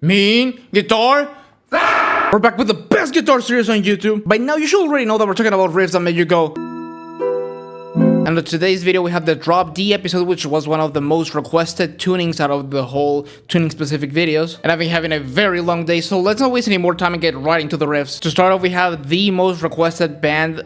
Mean guitar? We're back with the best guitar series on YouTube. By now you should already know that we're talking about riffs that make you go. And in today's video we have the Drop D episode, which was one of the most requested tunings out of the whole tuning specific videos. And I've been having a very long day, so let's not waste any more time and get right into the riffs. To start off, we have the most requested band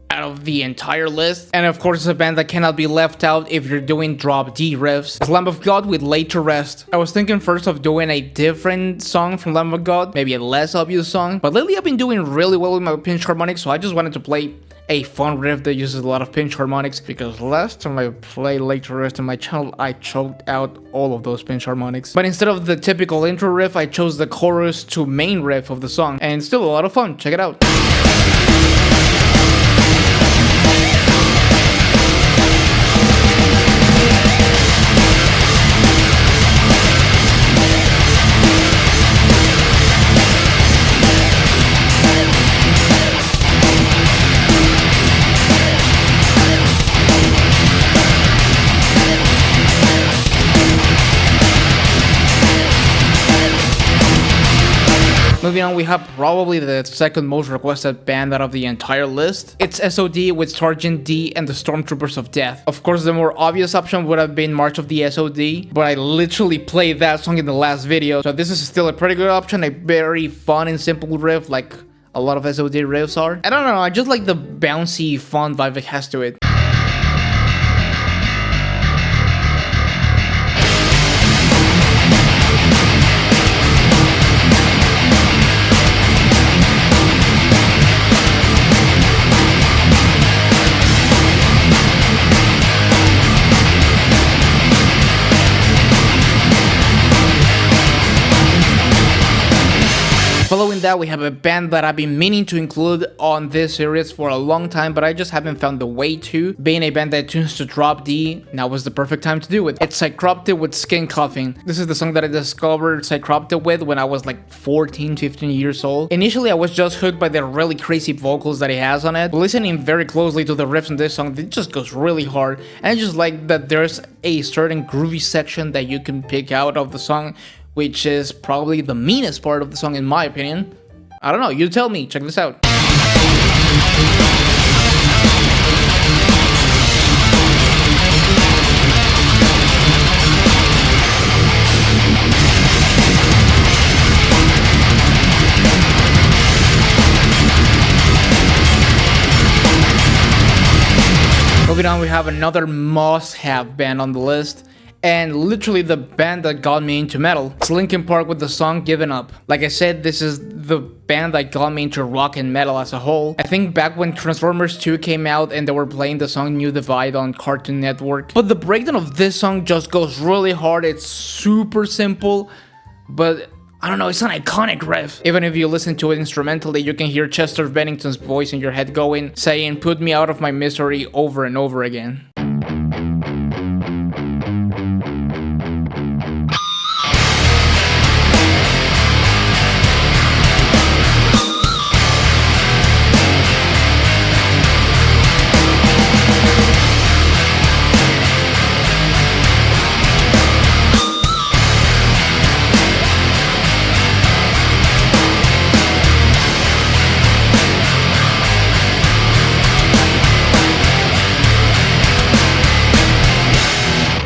out of the entire list, and of course it's a band that cannot be left out if you're doing Drop D riffs. It's Lamb of God with Laid to Rest. I was thinking first of doing a different song from Lamb of God, maybe a less obvious song, but lately I've been doing really well with my pinch harmonics, so I just wanted to play a fun riff that uses a lot of pinch harmonics, because last time I played Laid to Rest on my channel, I choked out all of those pinch harmonics. But instead of the typical intro riff, I chose the chorus to main riff of the song, and it's still a lot of fun. Check it out. Moving on, we have probably the second most requested band out of the entire list. It's S.O.D with Sergeant D and the Stormtroopers of Death. Of course, the more obvious option would have been March of the S.O.D, but I literally played that song in the last video, so this is still a pretty good option, a very fun and simple riff like a lot of S.O.D riffs are. I don't know, I just like the bouncy, fun vibe it has to it. Following that, we have a band that I've been meaning to include on this series for a long time, but I just haven't found the way to. Being a band that tunes to Drop D, now was the perfect time to do it. It's Psycroptic with Skin Coughing. This is the song that I discovered Psycroptic with when I was like 14, 15 years old. Initially, I was just hooked by the really crazy vocals that he has on it. But listening very closely to the riffs in this song, it just goes really hard. And I just like that there's a certain groovy section that you can pick out of the song, which is probably the meanest part of the song in my opinion. I don't know, you tell me, check this out. Moving on, we have another must-have band on the list, and literally the band that got me into metal. It's Linkin Park with the song Given Up. Like I said, this is the band that got me into rock and metal as a whole. I think back when Transformers 2 came out and they were playing the song New Divide on Cartoon Network. But the breakdown of this song just goes really hard. It's super simple, but I don't know, it's an iconic riff. Even if you listen to it instrumentally, you can hear Chester Bennington's voice in your head going, saying, "Put me out of my misery," over and over again.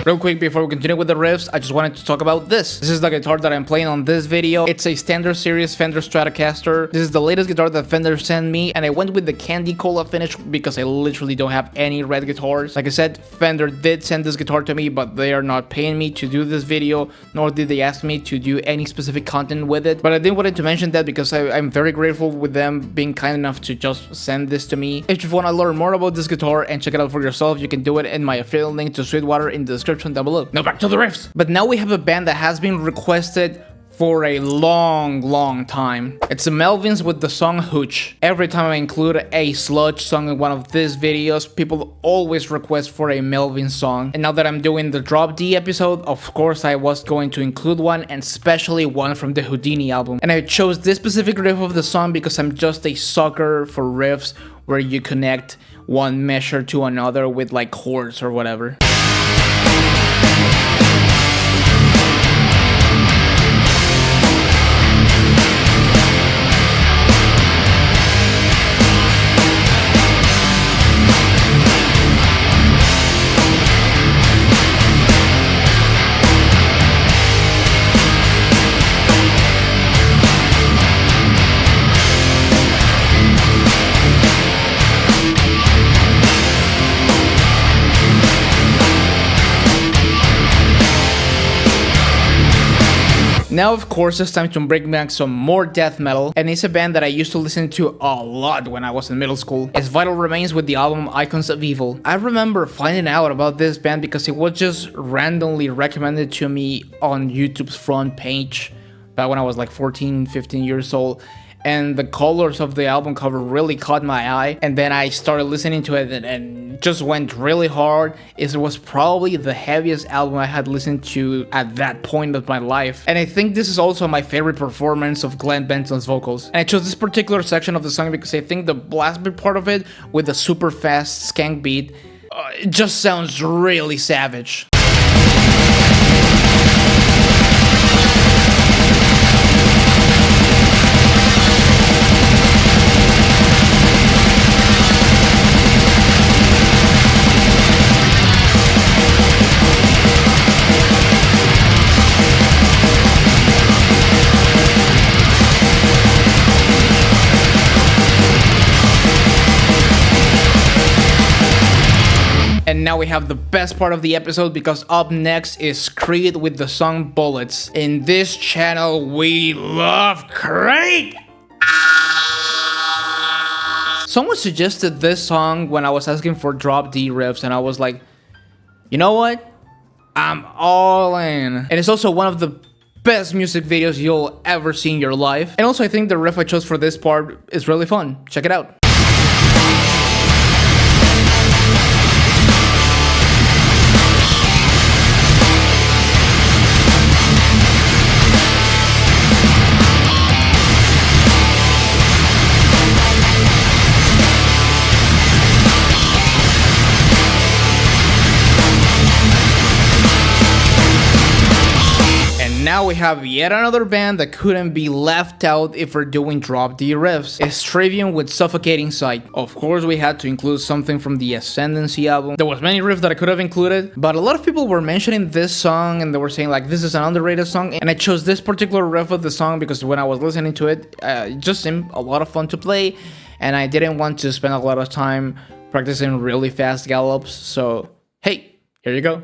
Real quick, before we continue with the riffs, I just wanted to talk about this. This is the guitar that I'm playing on this video. It's a standard series Fender Stratocaster. This is the latest guitar that Fender sent me, and I went with the Candy Cola finish because I literally don't have any red guitars. Like I said, Fender did send this guitar to me, but they are not paying me to do this video, nor did they ask me to do any specific content with it. But I did want to mention that because I'm very grateful with them being kind enough to just send this to me. If you want to learn more about this guitar and check it out for yourself, you can do it in my affiliate link to Sweetwater in the description down below. Now back to the riffs. But now we have a band that has been requested for a long time. It's the Melvins with the song Hooch. Every time I include a sludge song in one of these videos, people always request for a Melvins song. And now that I'm doing the Drop D episode, of course I was going to include one, and especially one from the Houdini album. And I chose this specific riff of the song because I'm just a sucker for riffs where you connect one measure to another with like chords or whatever. Now, of course, it's time to bring back some more death metal, and it's a band that I used to listen to a lot when I was in middle school. It's Vital Remains with the album Icons of Evil. I remember finding out about this band because it was just randomly recommended to me on YouTube's front page back when I was like 14, 15 years old. And the colors of the album cover really caught my eye, and then I started listening to it and just went really hard. It was probably the heaviest album I had listened to at that point of my life, and I think this is also my favorite performance of Glenn Benson's vocals. And I chose this particular section of the song because I think the blast beat part of it with the super fast skank beat, it just sounds really savage. And now we have the best part of the episode, because up next is Creed with the song Bullets. In this channel, we love Creed! Someone suggested this song when I was asking for drop D riffs, and I was like, you know what? I'm all in. And it's also one of the best music videos you'll ever see in your life. And also I think the riff I chose for this part is really fun. Check it out. Now we have yet another band that couldn't be left out if we're doing drop D riffs. It's Trivium with Suffocating Sight. Of course, we had to include something from the Ascendancy album. There was many riffs that I could have included, but a lot of people were mentioning this song and they were saying like this is an underrated song, and I chose this particular riff of the song because when I was listening to it, it just seemed a lot of fun to play, and I didn't want to spend a lot of time practicing really fast gallops, so hey, here you go.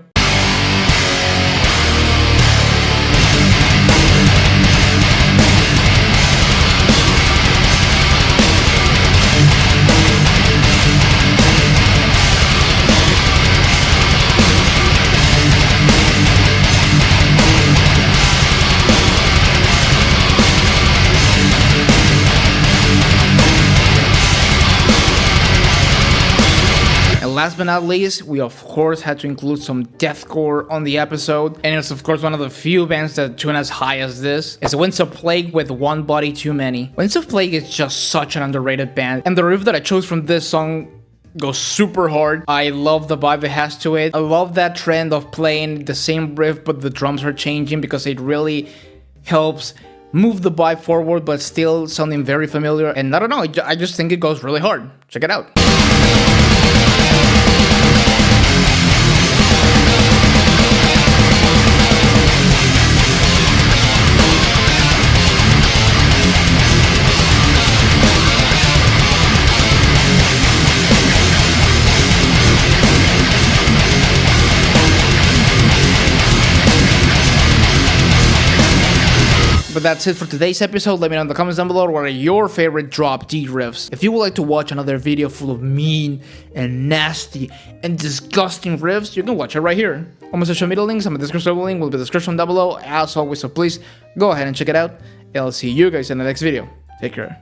Last but not least, we of course had to include some deathcore on the episode, and it's of course one of the few bands that tune as high as this. It's Winds of Plague with One Body Too Many. Winds of Plague is just such an underrated band, and the riff that I chose from this song goes super hard. I love the vibe it has to it. I love that trend of playing the same riff but the drums are changing, because it really helps move the vibe forward but still sounding very familiar, and I don't know, I just think it goes really hard. Check it out. But that's it for today's episode. Let me know in the comments down below what are your favorite drop D riffs. If you would like to watch another video full of mean and nasty and disgusting riffs, you can watch it right here. All my social media links and my description link will be in the description down below as always, so please go ahead and check it out. And I'll see you guys in the next video. Take care.